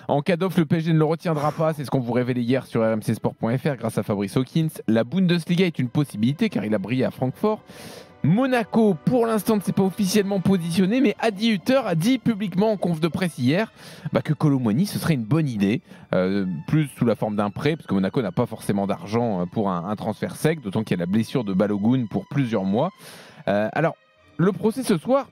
En cas d'offre, le PSG ne le retiendra pas. C'est ce qu'on vous révélait hier sur rmcsport.fr grâce à Fabrice Hawkins. La Bundesliga est une possibilité car il a brillé à Francfort. Monaco, pour l'instant, ne s'est pas officiellement positionné, mais Adi Hutter a dit publiquement en conf de presse hier que Kolo Muani, ce serait une bonne idée, plus sous la forme d'un prêt, parce que Monaco n'a pas forcément d'argent pour un transfert sec, d'autant qu'il y a la blessure de Balogun pour plusieurs mois. Alors, le procès ce soir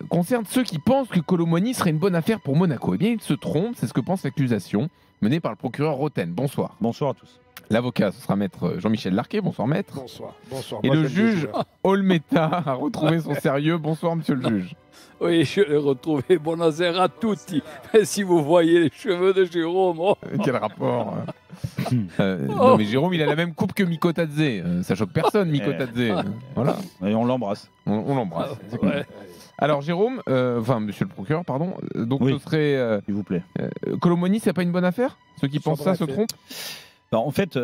concerne ceux qui pensent que Kolo Muani serait une bonne affaire pour Monaco. Eh bien, ils se trompent, c'est ce que pense l'accusation menée par le procureur Roten. Bonsoir. Bonsoir à tous. L'avocat, ce sera maître Jean-Michel Larquet. Bonsoir maître. Bonsoir. Bonsoir. Et Moi, le j'aime juge bien ça. Olmeta a retrouvé son sérieux. Bonsoir monsieur le juge. Oui, je l'ai retrouvé. Buonasera a tutti. Mais si vous voyez les cheveux de Jérôme, oh, Quel rapport Non mais Jérôme, il a la même coupe que Miko Tadze. Ça choque personne, Miko Tadze. Voilà, Et on l'embrasse. on l'embrasse. C'est cool. ouais. Alors Jérôme, monsieur le procureur, pardon. Donc Oui. ce serait S'il vous plaît. Kolo Muani, c'est pas une bonne affaire? Ceux qui Sans pensent ça se bonne trompent. En fait,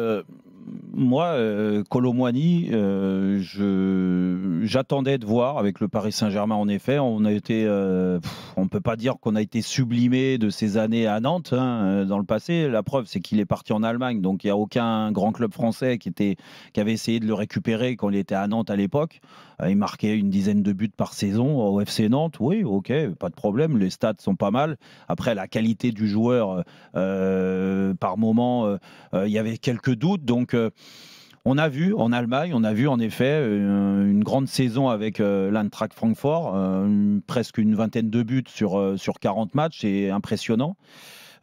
moi, Kolo Muani, j'attendais de voir avec le Paris Saint-Germain. En effet, on a été, on peut pas dire qu'on a été sublimé de ces années à Nantes dans le passé. La preuve, c'est qu'il est parti en Allemagne, donc il n'y a aucun grand club français qui avait essayé de le récupérer quand il était à Nantes à l'époque. Il marquait une dizaine de buts par saison au FC Nantes. Oui, ok, pas de problème. Les stats sont pas mal. Après, la qualité du joueur, par moment, il y avait quelques doutes. Donc, on a vu en Allemagne, on a vu en effet une grande saison avec l'Eintracht Francfort, presque une vingtaine de buts sur 40 matchs. C'est impressionnant.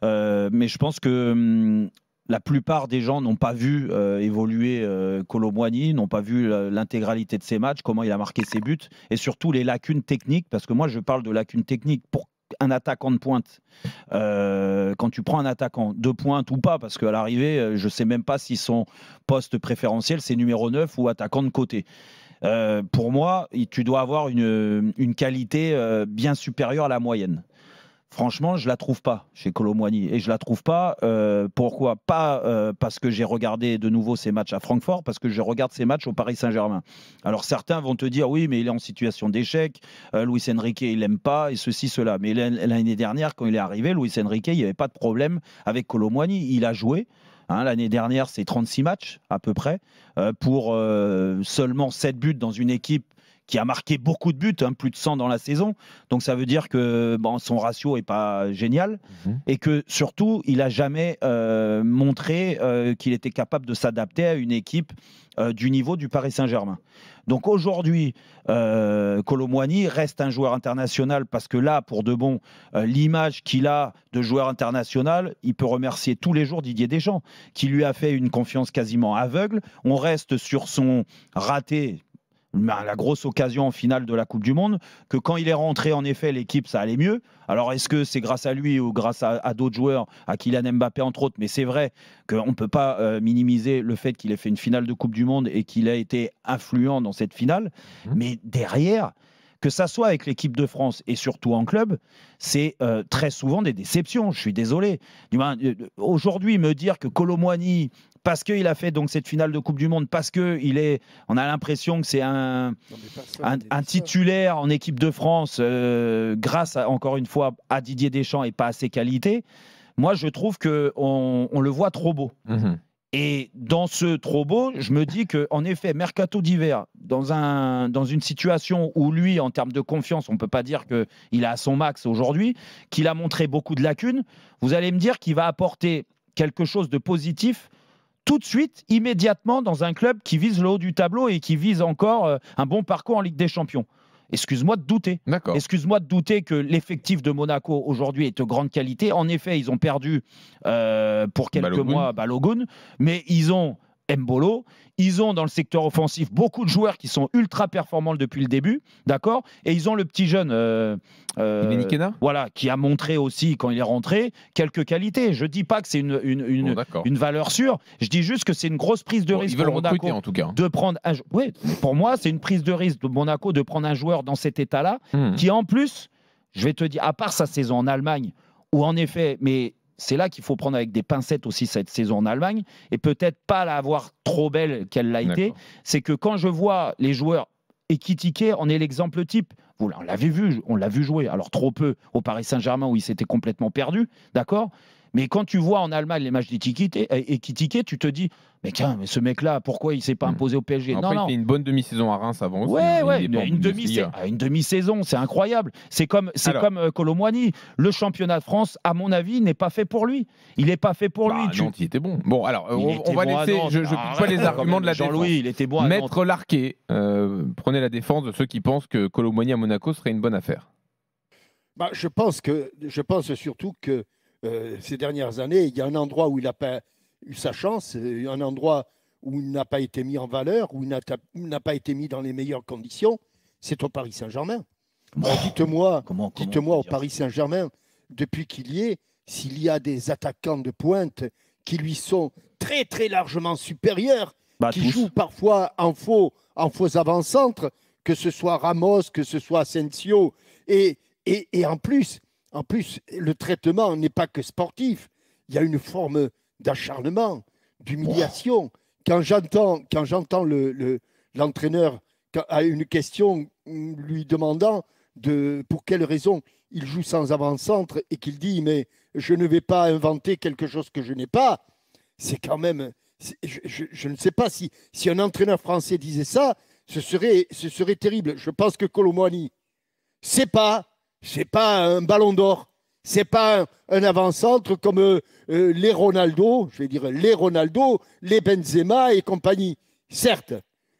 Mais je pense que la plupart des gens n'ont pas vu évoluer Kolo Muani, n'ont pas vu l'intégralité de ses matchs, comment il a marqué ses buts, et surtout les lacunes techniques, parce que moi je parle de lacunes techniques pour un attaquant de pointe. Quand tu prends un attaquant de pointe ou pas, parce qu'à l'arrivée, je ne sais même pas si son poste préférentiel c'est numéro 9 ou attaquant de côté. Pour moi, tu dois avoir une qualité bien supérieure à la moyenne. Franchement, je la trouve pas chez Kolo Muani. Et je la trouve pas, pourquoi? Pas parce que j'ai regardé de nouveau ses matchs à Francfort, parce que je regarde ses matchs au Paris Saint-Germain. Alors certains vont te dire, oui, mais il est en situation d'échec, Luis Enrique, il l'aime pas, et ceci, cela. Mais l'année dernière, quand il est arrivé, Luis Enrique, il n'y avait pas de problème avec Kolo Muani. Il a joué. L'année dernière, c'est 36 matchs à peu près, pour seulement 7 buts dans une équipe qui a marqué beaucoup de buts, plus de 100 dans la saison. Donc ça veut dire que son ratio n'est pas génial et que surtout, il n'a jamais montré qu'il était capable de s'adapter à une équipe du niveau du Paris Saint-Germain. Donc aujourd'hui, Kolo Muani reste un joueur international parce que là, pour de bon, l'image qu'il a de joueur international, il peut remercier tous les jours Didier Deschamps, qui lui a fait une confiance quasiment aveugle. On reste sur son raté, la grosse occasion en finale de la Coupe du Monde, que quand il est rentré, en effet, l'équipe, ça allait mieux. Alors, est-ce que c'est grâce à lui ou grâce à d'autres joueurs, à Kylian Mbappé, entre autres? Mais c'est vrai qu'on ne peut pas minimiser le fait qu'il ait fait une finale de Coupe du Monde et qu'il a été influent dans cette finale. Mais derrière, que ça soit avec l'équipe de France et surtout en club, c'est très souvent des déceptions. Je suis désolé. Aujourd'hui, me dire que Kolo Muani, parce qu'il a fait donc cette finale de Coupe du Monde, parce on a l'impression que c'est un titulaire en équipe de France grâce encore une fois à Didier Deschamps et pas à ses qualités. Moi, je trouve qu'on le voit trop beau. Et dans ce trop beau, je me dis qu'en effet, mercato d'hiver, dans une situation où lui, en termes de confiance, on ne peut pas dire qu'il est à son max aujourd'hui, qu'il a montré beaucoup de lacunes, vous allez me dire qu'il va apporter quelque chose de positif tout de suite, immédiatement, dans un club qui vise le haut du tableau et qui vise encore un bon parcours en Ligue des Champions. Excuse-moi de douter. D'accord. Excuse-moi de douter que l'effectif de Monaco aujourd'hui est de grande qualité. En effet, ils ont perdu pour quelques mois Balogun, mais ils ont Mbolo. Ils ont dans le secteur offensif beaucoup de joueurs qui sont ultra performants depuis le début, d'accord? Et ils ont le petit jeune, voilà, qui a montré aussi quand il est rentré quelques qualités. Je dis pas que c'est une valeur sûre. Je dis juste que c'est une grosse prise de risque pour Monaco en tout cas. de prendre. Oui, pour moi, c'est une prise de risque de Monaco de prendre un joueur dans cet état-là, qui en plus, je vais te dire, à part sa saison en Allemagne, où en effet, mais c'est là qu'il faut prendre avec des pincettes aussi cette saison en Allemagne, et peut-être pas la voir trop belle qu'elle l'a été. C'est que quand je vois les joueurs, Ekitike en est l'exemple type. on l'a vu jouer. Alors trop peu au Paris Saint-Germain où il s'était complètement perdu, d'accord. Mais quand tu vois en Allemagne les matchs d'Ekitike, tu te dis, mais tiens, mais ce mec-là, pourquoi il s'est pas imposé au PSG? Après, Non. Il fait une bonne demi-saison à Reims avant aussi. Ouais, Il est pas en une Bundesliga. demi-saison, c'est incroyable. C'est comme Colomboigny. Le championnat de France, à mon avis, n'est pas fait pour lui. Il n'est pas fait pour lui. Nantes, il était bon. Bon, alors, on va bon à laisser. Nantes. Je ne pique pas les arguments de la défense. Jean-Louis, il était bon à Nantes. Maître Larquet, prenez la défense de ceux qui pensent que Colomboigny à Monaco serait une bonne affaire. Je pense surtout que ces dernières années, il y a un endroit où il n'a pas eu sa chance, un endroit où il n'a pas été mis en valeur, où il n'a pas été mis dans les meilleures conditions, c'est au Paris Saint-Germain. Dites-moi au Paris Saint-Germain, depuis qu'il y est, s'il y a des attaquants de pointe qui lui sont très très largement supérieurs, qui jouent parfois en faux avant-centre, que ce soit Ramos, que ce soit Asensio, et en plus, le traitement n'est pas que sportif. Il y a une forme d'acharnement, d'humiliation. Quand j'entends l'entraîneur à une question lui demandant pour quelle raison il joue sans avant-centre et qu'il dit « mais je ne vais pas inventer quelque chose que je n'ai pas », c'est quand même… Je ne sais pas si un entraîneur français disait ça, ce serait terrible. Je pense que Colomboigny, c'est pas un ballon d'or. C'est pas un avant-centre comme les Ronaldo, les Benzema et compagnie. Certes,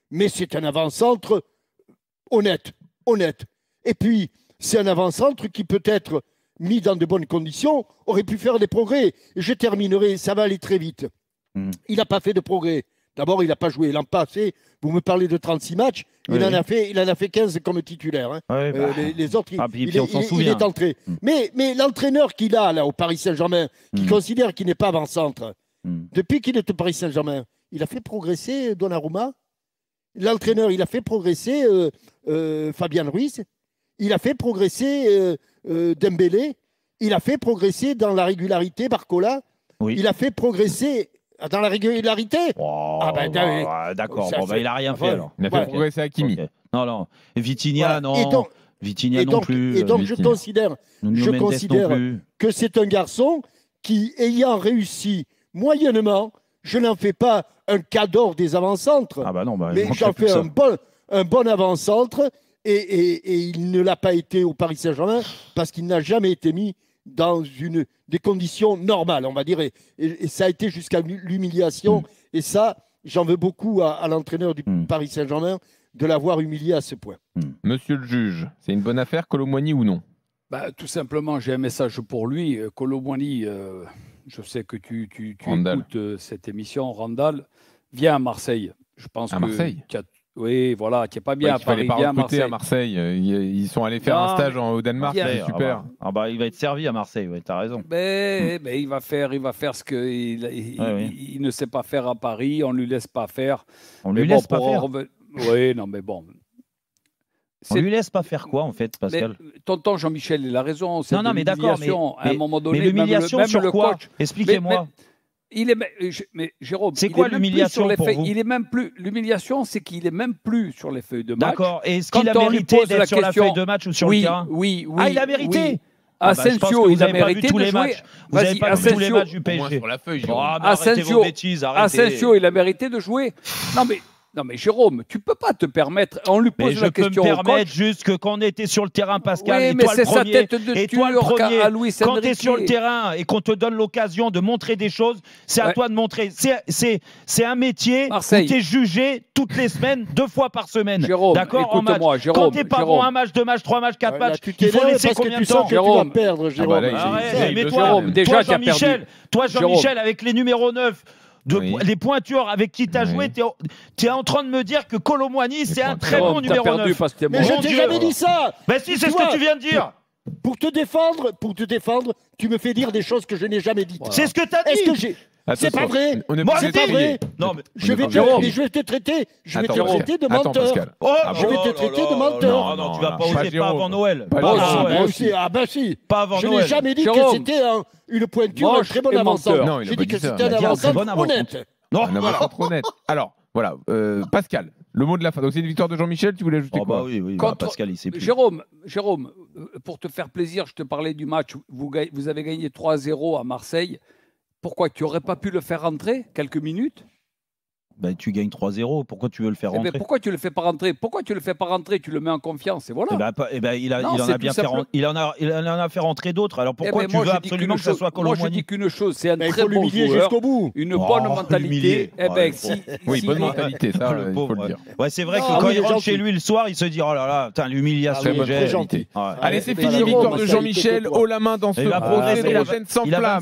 mais c'est un avant-centre honnête. Et puis, c'est un avant-centre qui peut-être, mis dans de bonnes conditions, aurait pu faire des progrès. Et je terminerai, ça va aller très vite. Il n'a pas fait de progrès. D'abord, il n'a pas joué. L'an passé, vous me parlez de 36 matchs, il en a fait 15 comme titulaire. Hein. Les autres, il est entré. Mais l'entraîneur qu'il a là au Paris Saint-Germain, qui considère qu'il n'est pas avant-centre, depuis qu'il est au Paris Saint-Germain, il a fait progresser Donnarumma. L'entraîneur, il a fait progresser Fabien Ruiz. Il a fait progresser Dembélé. Il a fait progresser dans la régularité Barcola. Oui. Il a fait progresser dans la régularité. D'accord, il n'a rien fait alors. Il a fait progresser Hakimi. Okay. Non. Vitinha, non. Vitinha non plus. Et donc, je considère que c'est un garçon qui, ayant réussi moyennement, je n'en fais pas un cadre des avant-centres, mais j'en fais un bon avant-centre et il ne l'a pas été au Paris Saint-Germain parce qu'il n'a jamais été mis dans des conditions normales, on va dire. Et ça a été jusqu'à l'humiliation. Et ça, j'en veux beaucoup à l'entraîneur du Paris Saint-Germain de l'avoir humilié à ce point. Monsieur le juge, c'est une bonne affaire, Colomboigny ou non? Tout simplement, j'ai un message pour lui. Colomboigny, je sais que tu écoutes cette émission, Randall, viens à Marseille. Je pense à Marseille Oui, voilà, qui n'est pas bien à Paris. Il fallait pas recruter à Marseille. Ils sont allés faire un stage au Danemark, c'est super. Il va être servi à Marseille, tu as raison. Mais il va faire ce qu'il ne sait pas faire à Paris, on ne lui laisse pas faire. On ne lui laisse pas faire Oui, non, mais bon. On lui laisse pas faire quoi, en fait, Pascal? Tonton Jean-Michel, il a raison. Non, mais d'accord, à un moment donné, mais l'humiliation sur quoi? Expliquez-moi. Mais Jérôme, c'est quoi l'humiliation pour vous? L'humiliation, c'est qu'il est même plus sur les feuilles de match. D'accord. Et est-ce qu'il a mérité d'être sur la feuille de match ou sur le terrain? Oui. Ah, il a mérité. Asensio, il a mérité de jouer. Vous n'avez pas vu tous les matchs du PSG. Sur la feuille. Arrêtez vos bêtises. Asensio, il a mérité de jouer. Non mais Jérôme, tu peux pas te permettre. On lui pose la question. Je peux me permettre juste que quand on était sur le terrain, Pascal, et toi le premier, quand tu es sur le terrain et qu'on te donne l'occasion de montrer des choses, c'est à toi de montrer. C'est un métier où tu es jugé toutes les semaines, 2 fois par semaine. Jérôme, d'accord, en match. Quand tu n'es pas bon, 1 match, 2 matchs, 3 matchs, 4 matchs, il faut laisser combien de temps? Jérôme, perdre, Jérôme. Mais toi, Jean-Michel, avec les numéros 9. Les pointures avec qui tu as joué, tu es en train de me dire que Colomboigny, c'est un très bon numéro 9. Mais je t'ai jamais dit ça. Si, c'est ce que tu viens de dire. Pour te défendre, tu me fais dire des choses que je n'ai jamais dites. C'est ce que tu as dit. C'est pas vrai. C'est pas vrai. Non, mais je vais te traiter de menteur. Je vais te traiter de menteur. Non, tu vas pas oser, pas avant Noël. Si. Pas avant Noël. Je n'ai jamais dit que c'était une pointure, un très bon avant-centre. J'ai dit que c'était un avant-centre honnête. Un avant-centre honnête. Alors, Voilà, Pascal, le mot de la fin. Donc c'est une victoire de Jean-Michel, tu voulais ajouter quoi? Oui, Pascal, il sait plus. Jérôme, pour te faire plaisir, je te parlais du match. Vous avez gagné 3-0 à Marseille. Pourquoi tu n'aurais pas pu le faire rentrer quelques minutes? Tu gagnes 3-0, pourquoi tu veux le faire rentrer? Pourquoi tu le fais pas rentrer? Pourquoi tu le fais pas rentrer? Tu le mets en confiance et voilà. Il en a fait rentrer d'autres. Alors pourquoi tu veux absolument que ça soit Kolo Muani? Moi je dis qu'une chose, c'est un très bon joueur, jusqu'au bout. Une bonne mentalité. Oui, bonne mentalité, ça, il faut le dire. Ouais, c'est vrai que quand il rentre chez lui le soir, il se dit oh là là, putain, l'humiliation. Très gentil. Allez, c'est fini, victoire de Jean-Michel, haut la main dans ce progrès de l'antenne sans flamme.